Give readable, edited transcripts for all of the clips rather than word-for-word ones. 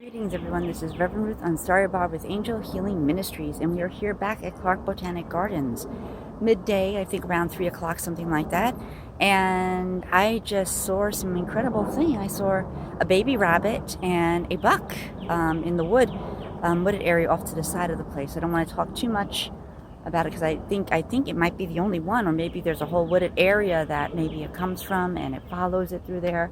Greetings everyone, this is Reverend Ruth on Starry Bob with Angel Healing Ministries, and we are here back at Clark Botanic Gardens. Midday, I think around 3 o'clock, something like that, and I just saw some incredible thing. I saw a baby rabbit and a buck in the wooded area off to the side of the place. I don't want to talk too much about it because I think it might be the only one, or maybe there's a whole wooded area that maybe it comes from and it follows it through there.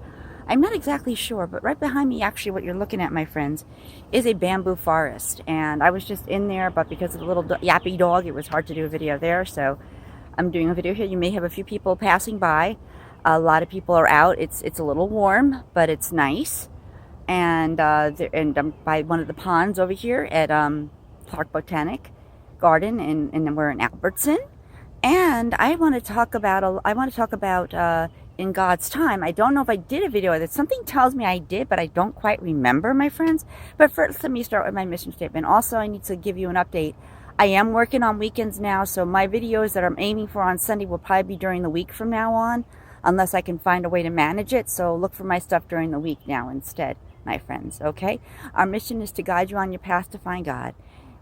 I'm not exactly sure, but right behind me, actually, what you're looking at, my friends, is a bamboo forest. And I was just in there, but because of the little yappy dog, it was hard to do a video there. So I'm doing a video here. You may have a few people passing by. A lot of people are out. It's a little warm, but it's nice. And I'm by one of the ponds over here at Clark Botanic Garden, and we're in Albertson. And I want to talk about in God's time. I don't know if I did a video of it. Something tells me I did, but I don't quite remember, my friends. But first, let me start with my mission statement. Also, I need to give you an update. I am working on weekends now, so my videos that I'm aiming for on Sunday will probably be during the week from now on, unless I can find a way to manage it. So look for my stuff during the week now instead, my friends, okay? Our mission is to guide you on your path to find God,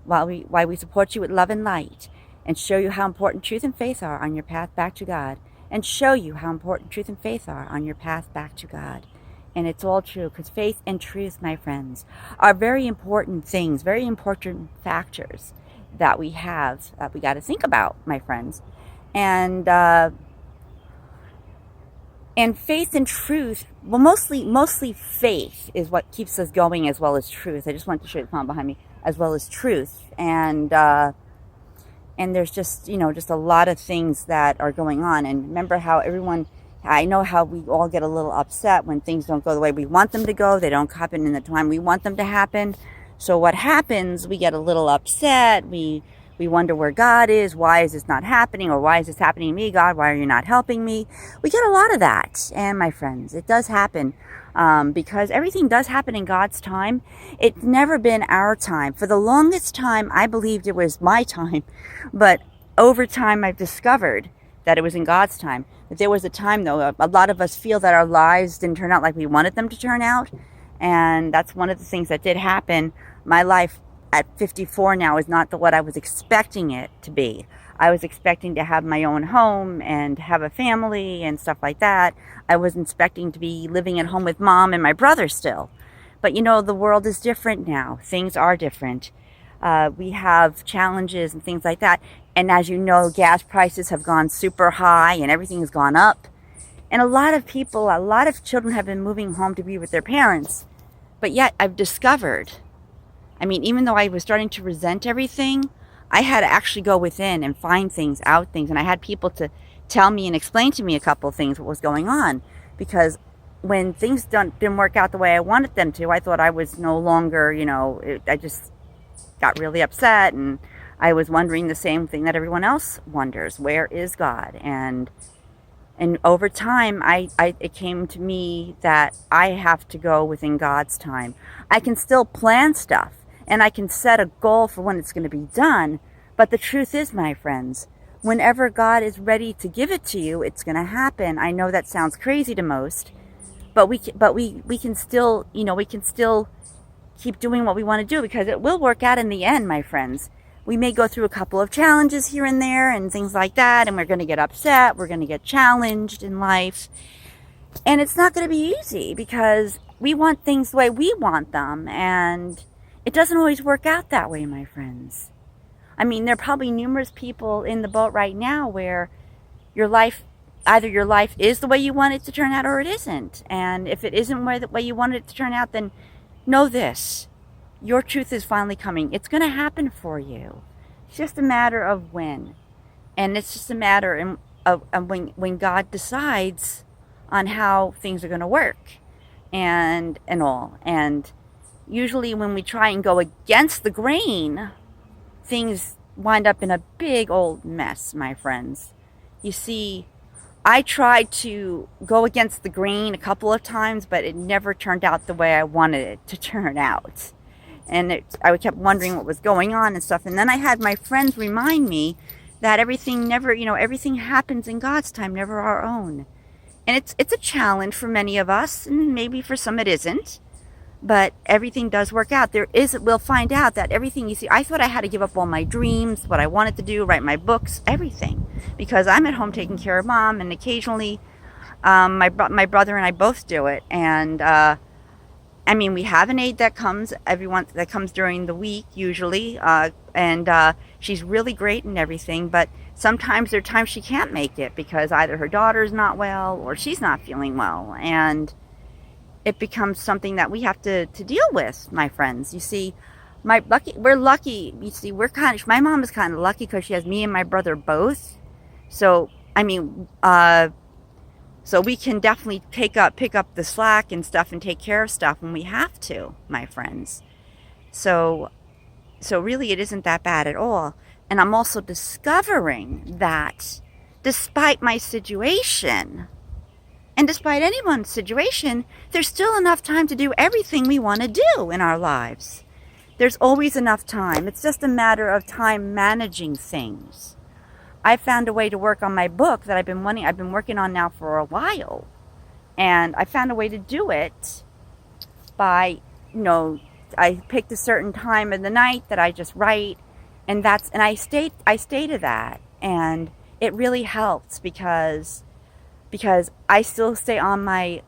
while we support you with love and light, and show you how important truth and faith are on your path back to God. And show you how important truth and faith are on your path back to God. And it's all true, because faith and truth, my friends, are very important things, very important factors that we have, that we got to think about, my friends. And faith and truth, well, mostly faith is what keeps us going, as well as truth. I just wanted to show you the pond behind me, as well as truth. And there's just a lot of things that are going on. And remember how I know how we all get a little upset when things don't go the way we want them to go. They don't happen in the time we want them to happen. So what happens, we get a little upset. We wonder where God is. Why is this not happening? Or why is this happening to me? God, why are you not helping me? We get a lot of that. And my friends, it does happen. Because everything does happen in God's time. It's never been our time. For the longest time, I believed it was my time. But over time, I've discovered that it was in God's time. That there was a time, though, a lot of us feel that our lives didn't turn out like we wanted them to turn out. And that's one of the things that did happen. My life at 54 now is not what I was expecting it to be. I was expecting to have my own home and have a family and stuff like that. I was expecting to be living at home with mom and my brother still. But the world is different now. Things are different. We have challenges and things like that. And as you know, gas prices have gone super high and everything has gone up. And a lot of children have been moving home to be with their parents. But yet I've discovered, even though I was starting to resent everything, I had to actually go within and find things, and I had people to tell me and explain to me a couple of things, what was going on. Because when things didn't work out the way I wanted them to, I thought I was no longer, I just got really upset, and I was wondering the same thing that everyone else wonders: where is God? And over time, it came to me that I have to go within God's time. I can still plan stuff, and I can set a goal for when it's going to be done. But the truth is, my friends, whenever God is ready to give it to you, it's going to happen. I know that sounds crazy to most, but we can still, we can still keep doing what we want to do, because it will work out in the end, my friends. We may go through a couple of challenges here and there and things like that, and we're going to get upset. We're going to get challenged in life. And it's not going to be easy, because we want things the way we want them, and it doesn't always work out that way, my friends. There are probably numerous people in the boat right now where either your life is the way you want it to turn out, or it isn't. And if it isn't the way you wanted it to turn out, then know this: your truth is finally coming. It's going to happen for you. It's just a matter of when. And it's just a matter of when God decides on how things are going to work and all. And usually when we try and go against the grain, things wind up in a big old mess, my friends. You see, I tried to go against the grain a couple of times, but it never turned out the way I wanted it to turn out. And I kept wondering what was going on and stuff. And then I had my friends remind me that everything happens in God's time, never our own. And it's a challenge for many of us, and maybe for some it isn't. but everything does work out. We'll find out that everything you see, I thought I had to give up all my dreams, what I wanted to do, write my books, everything, because I'm at home taking care of mom, and occasionally my brother and I both do it. And I mean, we have an aide that comes during the week usually, and she's really great and everything, but sometimes there are times she can't make it because either her daughter's not well or she's not feeling well, and it becomes something that we have to deal with, my friends. You see, we're lucky. You see, my mom is kind of lucky because she has me and my brother both. So, I mean, so we can definitely pick up the slack and stuff and take care of stuff when we have to, my friends. So really it isn't that bad at all. And I'm also discovering that despite my situation, and despite anyone's situation, there's still enough time to do everything we want to do in our lives. There's always enough time. It's just a matter of time managing things. I found a way to work on my book that I've been working on now for a while. And I found a way to do it by, I picked a certain time of the night that I just write, and I stay to that. And it really helps because I still stay on my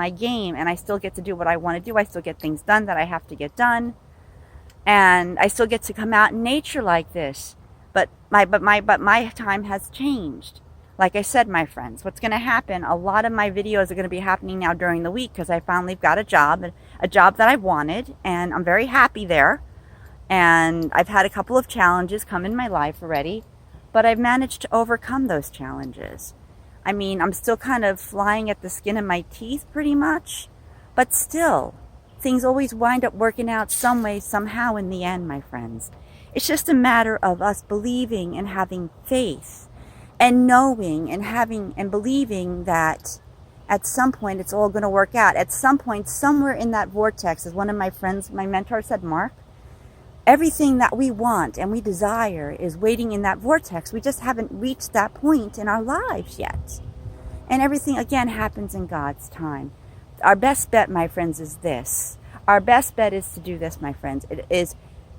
game, and I still get to do what I want to do. I still get things done that I have to get done, and I still get to come out in nature like this. But my time has changed. Like I said, my friends, what's going to happen? A lot of my videos are going to be happening now during the week because I finally got a job that I wanted, and I'm very happy there. And I've had a couple of challenges come in my life already, but I've managed to overcome those challenges. I mean, I'm still kind of flying at the skin of my teeth pretty much, but still, things always wind up working out some way, somehow in the end, my friends. It's just a matter of us believing and having faith and knowing and believing that at some point it's all going to work out. At some point, somewhere in that vortex, as one of my friends, my mentor said, Mark, everything that we want and we desire is waiting in that vortex. We just haven't reached that point in our lives yet. And everything, again, happens in God's time. Our best bet, my friends, is this. Our best bet is to do this, my friends. It is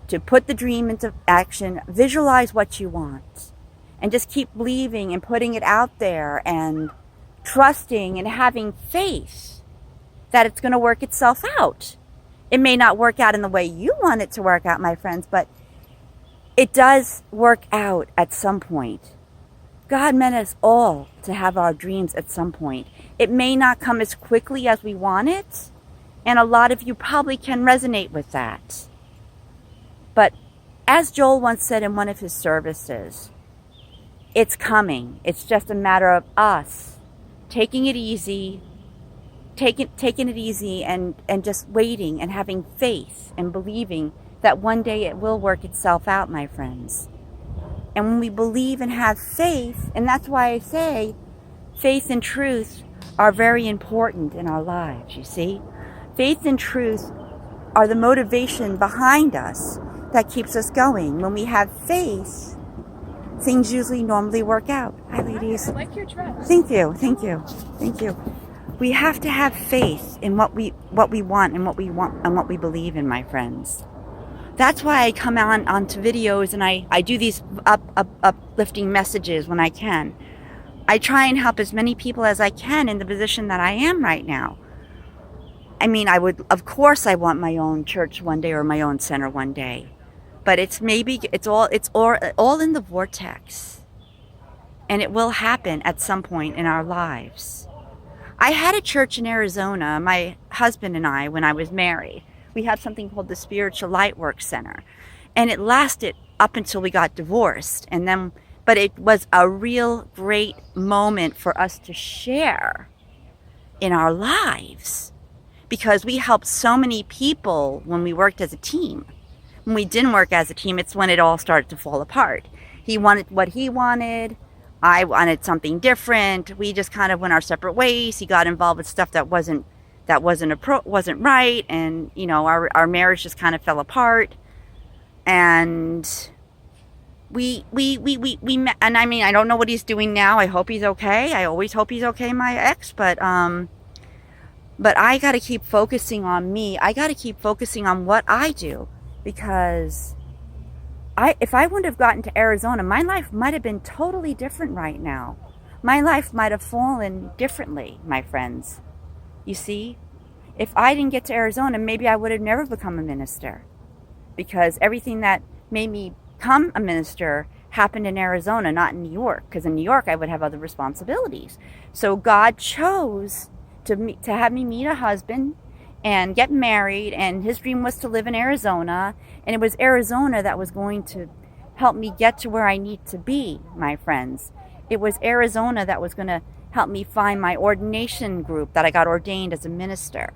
to put the dream into action, visualize what you want, and just keep believing and putting it out there and trusting and having faith that it's going to work itself out. It may not work out in the way you want it to work out, my friends, but it does work out at some point. God meant us all to have our dreams at some point. It may not come as quickly as we want it, and a lot of you probably can resonate with that. But as Joel once said in one of his services, it's coming. It's just a matter of us taking it easy, and just waiting and having faith and believing that one day it will work itself out, my friends. And when we believe and have faith, and that's why I say faith and truth are very important in our lives, you see. Faith and truth are the motivation behind us that keeps us going. When we have faith, things usually normally work out. Hi, ladies. I like your dress. Thank you. We have to have faith in what we want and what we believe in, my friends. That's why I come onto videos and I do these uplifting messages when I can. I try and help as many people as I can in the position that I am right now. I mean, of course I want my own church one day or my own center one day. But it's all in the vortex. And it will happen at some point in our lives. I had a church in Arizona, my husband and I, when I was married. We had something called the Spiritual Lightwork Center. And it lasted up until we got divorced. But it was a real great moment for us to share in our lives. Because we helped so many people when we worked as a team. When we didn't work as a team, it's when it all started to fall apart. He wanted what he wanted. I wanted something different. We just kind of went our separate ways. He got involved with stuff that wasn't right, and our marriage just kind of fell apart. And we met, and I mean, I don't know what he's doing now. I hope he's okay. I always hope he's okay, my ex, but But I got to keep focusing on me. I got to keep focusing on what I do, because if I wouldn't have gotten to Arizona, my life might have been totally different right now. My life might have fallen differently, my friends. You see, if I didn't get to Arizona, maybe I would have never become a minister, because everything that made me become a minister happened in Arizona, not in New York, because in New York I would have other responsibilities. So God chose to have me meet a husband and get married, and his dream was to live in Arizona, and it was Arizona that was going to help me get to where I need to be, my friends. It was Arizona that was going to help me find my ordination group that I got ordained as a minister.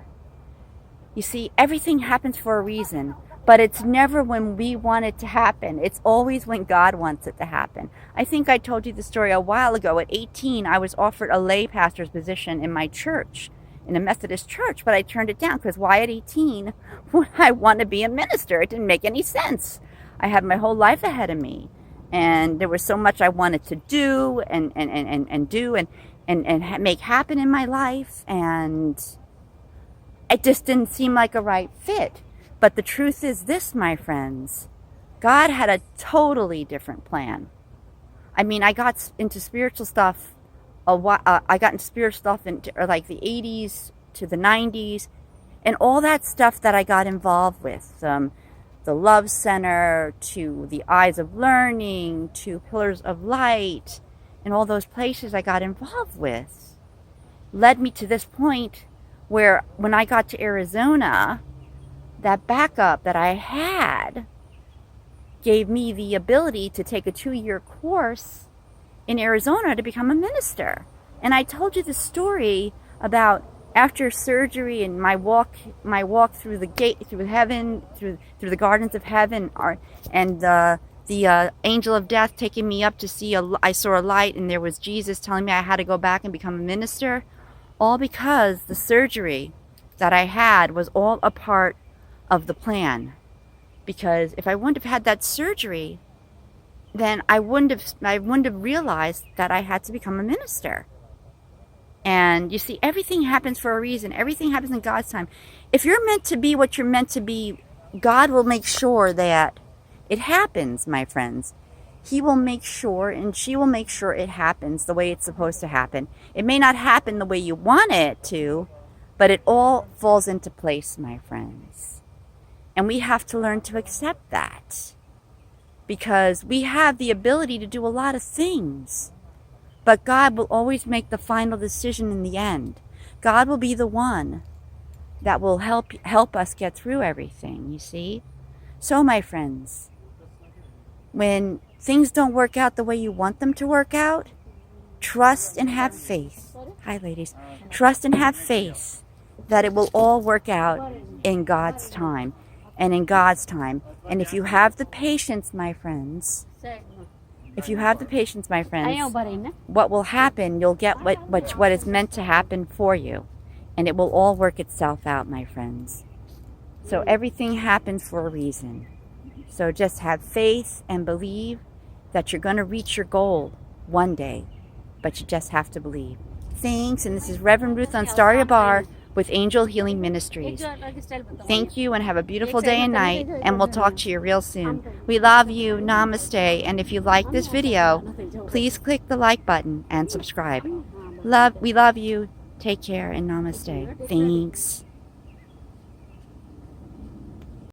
You see, everything happens for a reason, but it's never when we want it to happen. It's always when God wants it to happen. I think I told you the story a while ago. At 18, I was offered a lay pastor's position in my church, in a Methodist church, but I turned it down, because why at 18 would I want to be a minister? It didn't make any sense. I had my whole life ahead of me, and there was so much I wanted to do and make happen in my life, and it just didn't seem like a right fit. But the truth is this, my friends, God had a totally different plan. I mean, I got into spiritual stuff I got into spiritual stuff in like the 80s to the 90s, and all that stuff that I got involved with, the Love Center, to the Eyes of Learning, to Pillars of Light, and all those places I got involved with, led me to this point where when I got to Arizona, that backup that I had gave me the ability to take a 2-year course in Arizona to become a minister. And I told you the story about after surgery and my walk through the gate, through heaven, through the gardens of heaven, and the angel of death taking me up to see I saw a light, and there was Jesus telling me I had to go back and become a minister, all because the surgery that I had was all a part of the plan. Because if I wouldn't have had that surgery, then I wouldn't have realized that I had to become a minister. And you see, everything happens for a reason. Everything happens in God's time. If you're meant to be what you're meant to be, God will make sure that it happens, my friends. He will make sure, and she will make sure it happens the way it's supposed to happen. It may not happen the way you want it to, but it all falls into place, my friends. And we have to learn to accept that, because we have the ability to do a lot of things, but God will always make the final decision in the end. God will be the one that will help us get through everything, you see? So, my friends, when things don't work out the way you want them to work out, trust and have faith. Hi, ladies. Trust and have faith that it will all work out in God's time. And in God's time. And if you have the patience, my friends, what will happen, you'll get what is meant to happen for you. And it will all work itself out, my friends. So everything happens for a reason. So just have faith and believe that you're going to reach your goal one day. But you just have to believe. Thanks. And this is Reverend Ruth on Staria Bar with Angel Healing Ministries. Thank you, and have a beautiful day and night, and we'll talk to you real soon. We love you. Namaste. And if you like this video, please click the like button and subscribe. We love you. Take care, and namaste. Thanks.